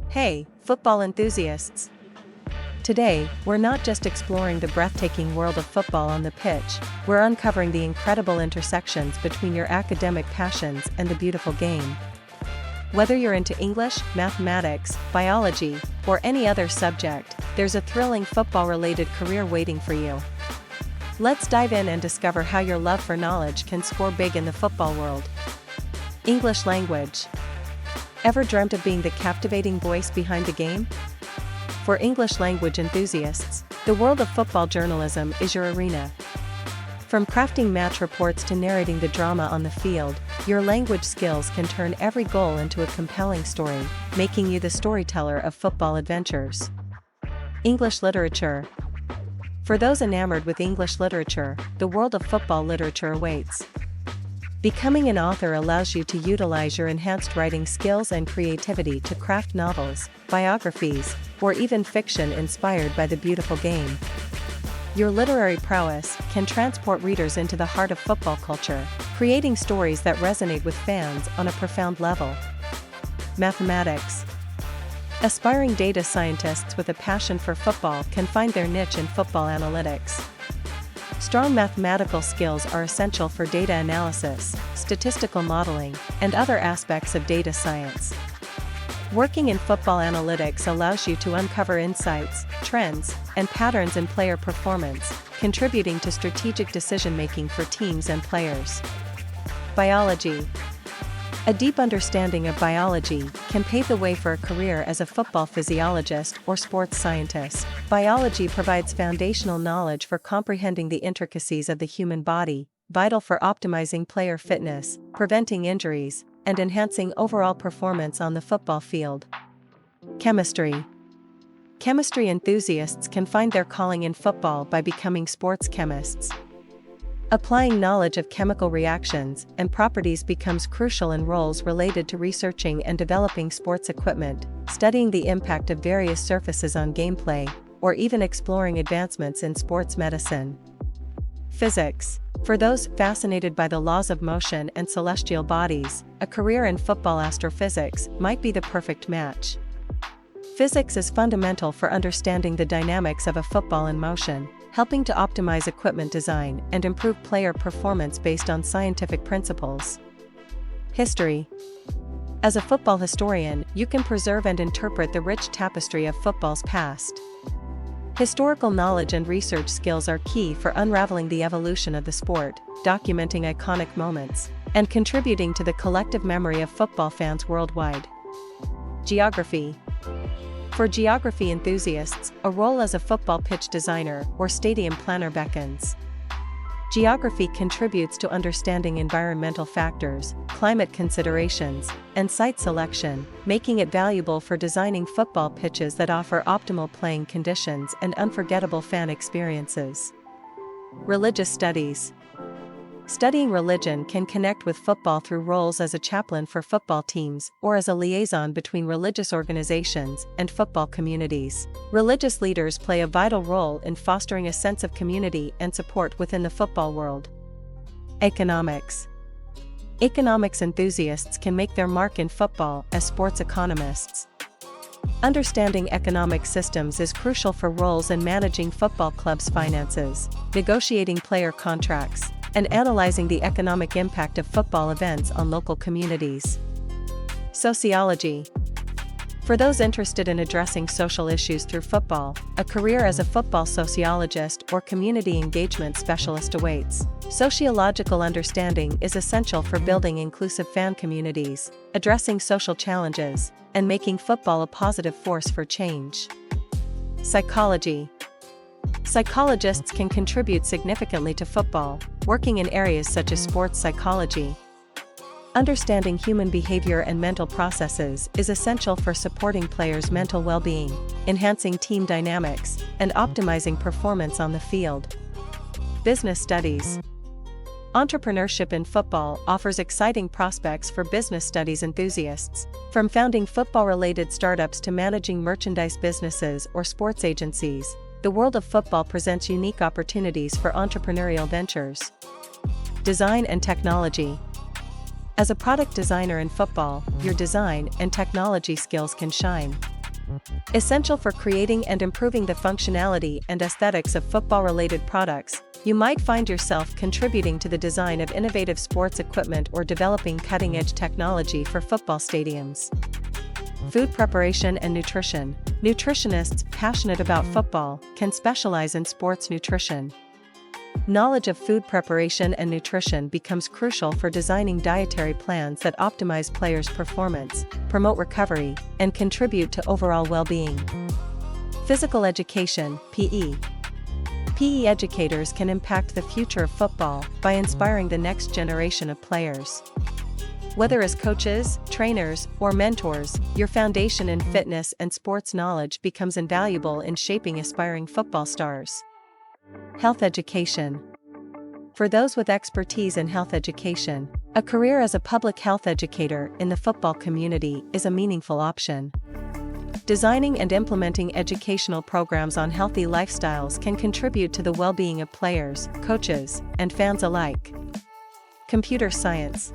Hey, football enthusiasts! Today, we're not just exploring the breathtaking world of football on the pitch, we're uncovering the incredible intersections between your academic passions and the beautiful game. Whether you're into English, mathematics, biology, or any other subject, there's a thrilling football-related career waiting for you. Let's dive in and discover how your love for knowledge can score big in the football world. English language. Ever dreamt of being the captivating voice behind the game? For English language enthusiasts, the world of football journalism is your arena. From crafting match reports to narrating the drama on the field, your language skills can turn every goal into a compelling story, making you the storyteller of football adventures. English literature. For those enamored with English literature, the world of football literature awaits. Becoming an author allows you to utilize your enhanced writing skills and creativity to craft novels, biographies, or even fiction inspired by the beautiful game. Your literary prowess can transport readers into the heart of football culture, creating stories that resonate with fans on a profound level. Mathematics. Aspiring data scientists with a passion for football can find their niche in football analytics. Strong mathematical skills are essential for data analysis, statistical modeling, and other aspects of data science. Working in football analytics allows you to uncover insights, trends, and patterns in player performance, contributing to strategic decision-making for teams and players. Biology. A deep understanding of biology can pave the way for a career as a football physiologist or sports scientist. Biology provides foundational knowledge for comprehending the intricacies of the human body, vital for optimizing player fitness, preventing injuries, and enhancing overall performance on the football field. Chemistry. Chemistry enthusiasts can find their calling in football by becoming sports chemists. Applying knowledge of chemical reactions and properties becomes crucial in roles related to researching and developing sports equipment, studying the impact of various surfaces on gameplay, or even exploring advancements in sports medicine. Physics. For those fascinated by the laws of motion and celestial bodies, a career in football astrophysics might be the perfect match. Physics is fundamental for understanding the dynamics of a football in motion, helping to optimize equipment design and improve player performance based on scientific principles. History. As a football historian, you can preserve and interpret the rich tapestry of football's past. Historical knowledge and research skills are key for unraveling the evolution of the sport, documenting iconic moments, and contributing to the collective memory of football fans worldwide. Geography. For geography enthusiasts, a role as a football pitch designer or stadium planner beckons. Geography contributes to understanding environmental factors, climate considerations, and site selection, making it valuable for designing football pitches that offer optimal playing conditions and unforgettable fan experiences. Religious studies. Studying religion can connect with football through roles as a chaplain for football teams or as a liaison between religious organizations and football communities. Religious leaders play a vital role in fostering a sense of community and support within the football world. Economics. Economics enthusiasts can make their mark in football as sports economists. Understanding economic systems is crucial for roles in managing football clubs' finances, negotiating player contracts, and analyzing the economic impact of football events on local communities. Sociology. For those interested in addressing social issues through football, a career as a football sociologist or community engagement specialist awaits. Sociological understanding is essential for building inclusive fan communities, addressing social challenges, and making football a positive force for change. Psychology. Psychologists can contribute significantly to football, working in areas such as sports psychology. Understanding human behavior and mental processes is essential for supporting players' mental well-being, enhancing team dynamics, and optimizing performance on the field. Business studies. Entrepreneurship in football offers exciting prospects for business studies enthusiasts. From founding football-related startups to managing merchandise businesses or sports agencies, the world of football presents unique opportunities for entrepreneurial ventures. Design and technology. As a product designer in football, your design and technology skills can shine. Essential for creating and improving the functionality and aesthetics of football-related products, you might find yourself contributing to the design of innovative sports equipment or developing cutting-edge technology for football stadiums. Food preparation and nutrition. Nutritionists passionate about football can specialize in sports nutrition. Knowledge of food preparation and nutrition becomes crucial for designing dietary plans that optimize players' performance, promote recovery, and contribute to overall well-being. Physical education, PE. PE educators can impact the future of football by inspiring the next generation of players. Whether as coaches, trainers, or mentors, your foundation in fitness and sports knowledge becomes invaluable in shaping aspiring football stars. Health education. For those with expertise in health education, a career as a public health educator in the football community is a meaningful option. Designing and implementing educational programs on healthy lifestyles can contribute to the well-being of players, coaches, and fans alike. Computer science.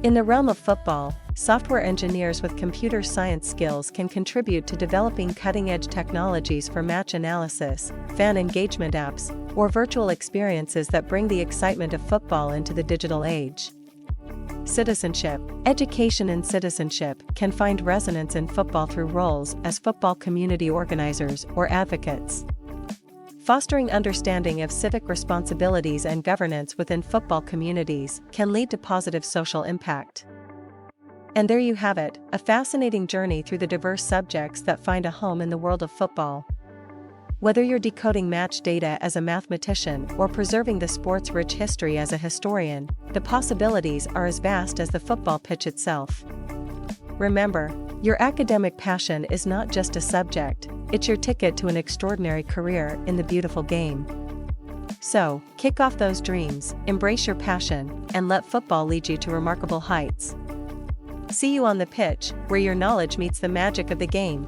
In the realm of football, software engineers with computer science skills can contribute to developing cutting-edge technologies for match analysis, fan engagement apps, or virtual experiences that bring the excitement of football into the digital age. Citizenship. Education and citizenship can find resonance in football through roles as football community organizers or advocates. Fostering understanding of civic responsibilities and governance within football communities can lead to positive social impact. And there you have it, a fascinating journey through the diverse subjects that find a home in the world of football. Whether you're decoding match data as a mathematician or preserving the sport's rich history as a historian, the possibilities are as vast as the football pitch itself. Remember, your academic passion is not just a subject, it's your ticket to an extraordinary career in the beautiful game. So, kick off those dreams, embrace your passion, and let football lead you to remarkable heights. See you on the pitch, where your knowledge meets the magic of the game.